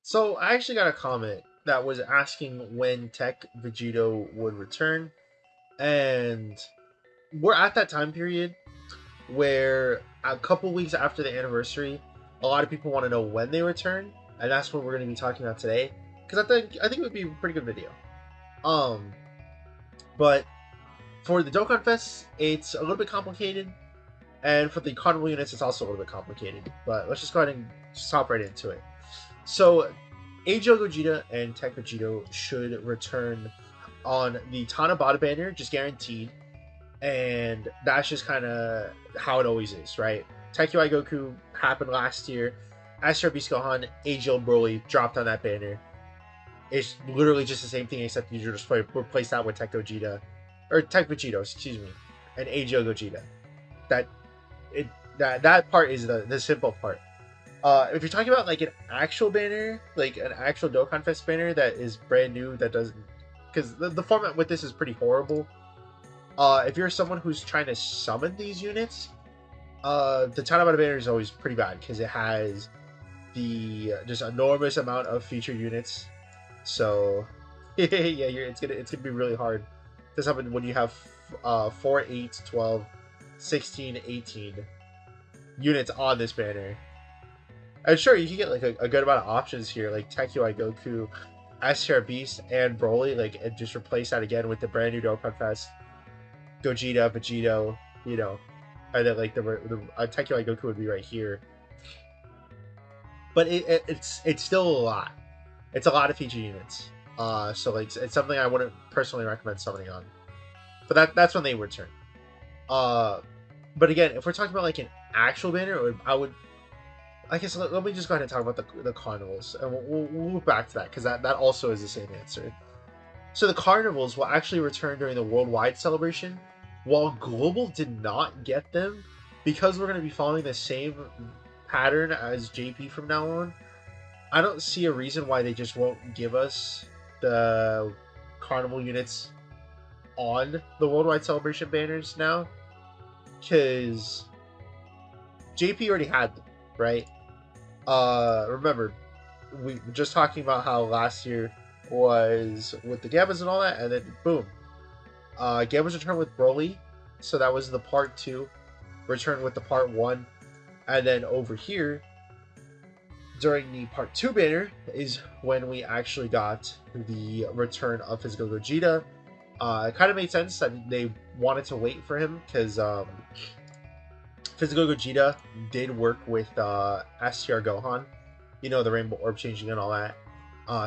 So I actually got a comment that was asking when Tech Vegito would return, and we're at that time period where a couple weeks after the anniversary, a lot of people want to know when they return, and that's what we're going to be talking about today. Because I think it would be a pretty good video. Um, but for the Dokkan Fest, it's a little bit complicated, and for the Carnival units, it's also a little bit complicated. But let's just go ahead and just hop right into it. So Ajo Gogeta and Tech Vegito should return on the Tanabata banner, just guaranteed. And that's just kind of how it always is, right? Teki Goku happened last year. Astro Beast Gohan, Ajo Broly dropped on that banner. It's literally just the same thing, except you just replace that with Tech Gogeta, or Tech Vegito, excuse me, and Ajo Gogeta. That it that part is the simple part. If you're talking about like an actual banner, like an actual Dokkan Fest banner that is brand new, that doesn't, because the format with this is pretty horrible. If you're someone who's trying to summon these units, the Tanabata banner is always pretty bad because it has the just enormous amount of featured units. So yeah, it's gonna be really hard to summon when you have 4, 8, 12, 16, 18 units on this banner. And sure, you can get like a good amount of options here, like Tekio Goku, STR Beast, and Broly, like, and just replace that again with the brand new Dokkan Fest, Gogeta, Vegito, and then like the Tekio Goku would be right here. But it's still a lot. It's a lot of feature units. So like it's something I wouldn't personally recommend summoning on. But that's when they return. But again, if we're talking about like an actual banner, I guess let me just go ahead and talk about the carnivals, and we'll move back to that because that also is the same answer. So the carnivals will actually return during the worldwide celebration, while global did not get them because we're going to be following the same pattern as JP from now on. I don't see a reason why they just won't give us the carnival units on the worldwide celebration banners now, because JP already had them, right? Remember, we were just talking about how last year was with the Gammas and all that, and then boom, Gammas returned with Broly, so that was the part 2. Returned with the part 1, and then over here during the part 2 banner is when we actually got the return of Physical Gogeta. It kind of made sense that they wanted to wait for him because Physical Gogeta did work with STR Gohan, the Rainbow Orb changing and all that,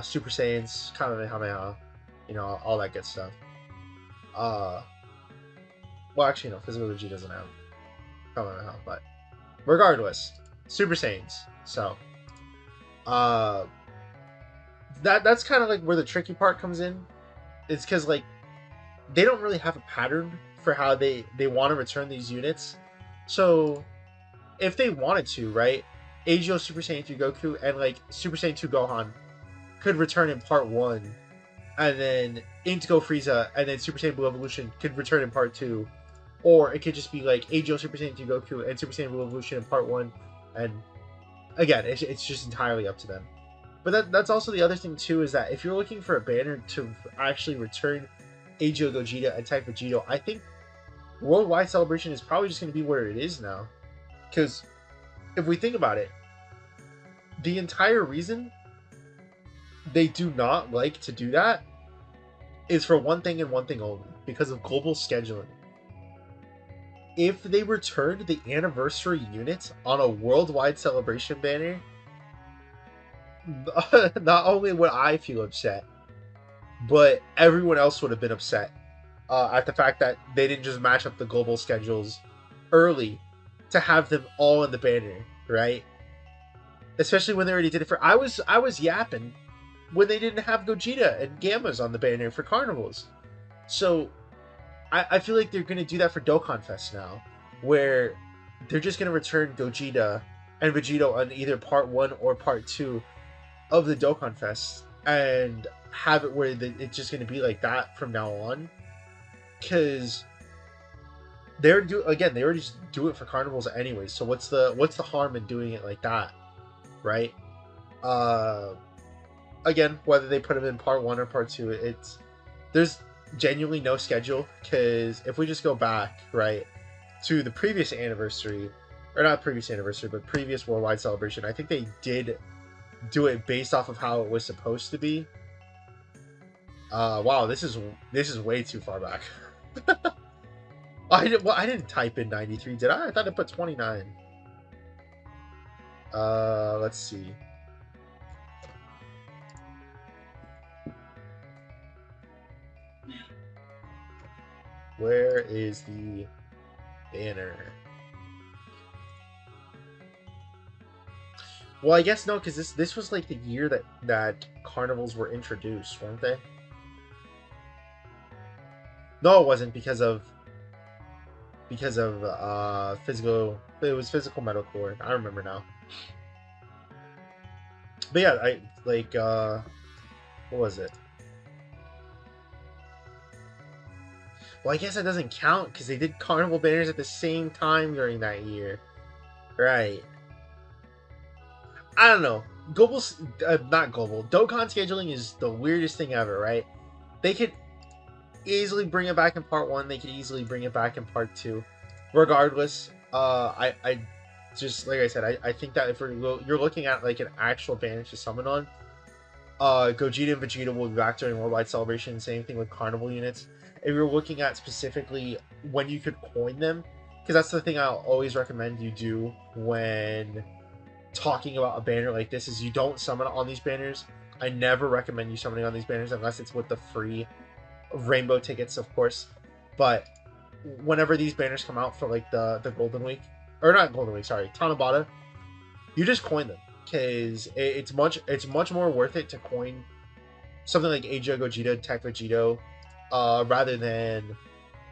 Super Saiyans, Kamehameha, all that good stuff. Well, actually, no, Physical Gogeta doesn't have Kamehameha, but regardless, Super Saiyans. So, that's kind of like where the tricky part comes in. It's because like they don't really have a pattern for how they want to return these units. So, if they wanted to, right, Ajo Super Saiyan 3 Goku and like Super Saiyan 2 Gohan could return in part 1, and then Indigo Frieza and then Super Saiyan Blue Evolution could return in part 2, or it could just be like Ajo Super Saiyan 2 Goku and Super Saiyan Blue Evolution in part 1, and again, it's just entirely up to them. But that's also the other thing too, is that if you're looking for a banner to actually return Ajo Gogeta and Type Vegito, I think Worldwide Celebration is probably just going to be where it is now. Because if we think about it, the entire reason they do not like to do that is for one thing and one thing only, because of global scheduling. If they returned the anniversary units on a Worldwide Celebration banner, not only would I feel upset, but everyone else would have been upset at the fact that they didn't just match up the global schedules early to have them all in the banner, right? Especially when they already did it for... I was yapping when they didn't have Gogeta and Gammas on the banner for Carnivals. So I feel like they're going to do that for Dokkan Fest now, where they're just going to return Gogeta and Vegito on either part 1 or part 2 of the Dokkan Fest, and have it where it's just going to be like that from now on. Because they already just do it for carnivals anyway. So what's the harm in doing it like that, right? again, whether they put them in part 1 or part 2, there's genuinely no schedule, because if we just go back, right, to the previous anniversary, or not previous anniversary, but previous worldwide celebration, I think they did do it based off of how it was supposed to be. Wow, this is way too far back. I didn't type in 93, did I? I thought I put 29. Let's see. Where is the banner? Well, I guess no, because this was like the year that carnivals were introduced, weren't they? No, it wasn't, because of physical. It was physical metalcore. I remember now. But yeah, I like what was it? Well, I guess that doesn't count because they did carnival banners at the same time during that year, right? I don't know. Not global. Dokkan scheduling is the weirdest thing ever, right? They could easily bring it back in part 1. They could easily bring it back in part 2. Regardless, I just, like I said, I think that if you're looking at like an actual banner to summon on, Gogeta and Vegeta will be back during Worldwide Celebration. Same thing with Carnival units. If you're looking at specifically when you could coin them, because that's the thing I'll always recommend you do when talking about a banner like this, is you don't summon on these banners. I never recommend you summoning on these banners unless it's with the free rainbow tickets, of course. But whenever these banners come out for like the Golden Week, or not Golden Week, sorry, Tanabata, you just coin them, because it's much more worth it to coin something like Asia Gogeta, Tech Vegito, rather than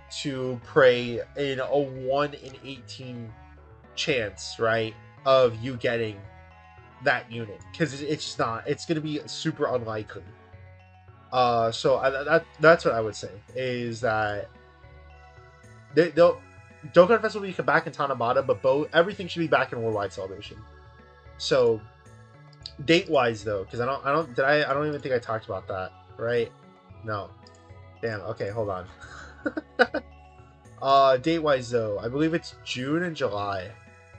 to pray in a 1 in 18 chance, right, of you getting that unit, because it's just not. It's going to be super unlikely. So that's what I would say, is that they'll Dokkan Festival will be back in Tanabata, but everything should be back in Worldwide Celebration. So date wise though, because I don't even think I talked about that, right? No. Damn, okay, hold on. Date wise though, I believe it's June and July.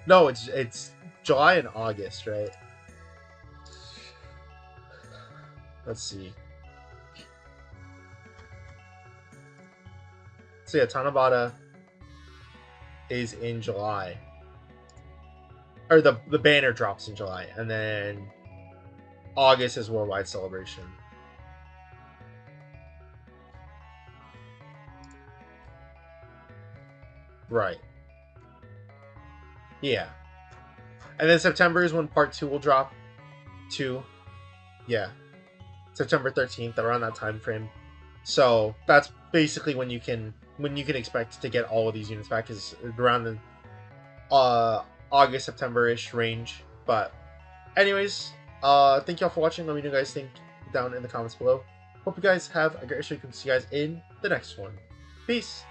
No, it's July and August, right? Let's see. So yeah, Tanabata is in July. Or the banner drops in July, and then August is Worldwide Celebration. Right. Yeah. And then September is when part 2 will drop. 2. Yeah. September 13th, around that time frame. So that's basically when you can expect to get all of these units back, is around the August, September-ish range. But anyways, thank y'all for watching. Let me know what you guys think down in the comments below. Hope you guys have a great rest of your week. See you guys in the next one. Peace.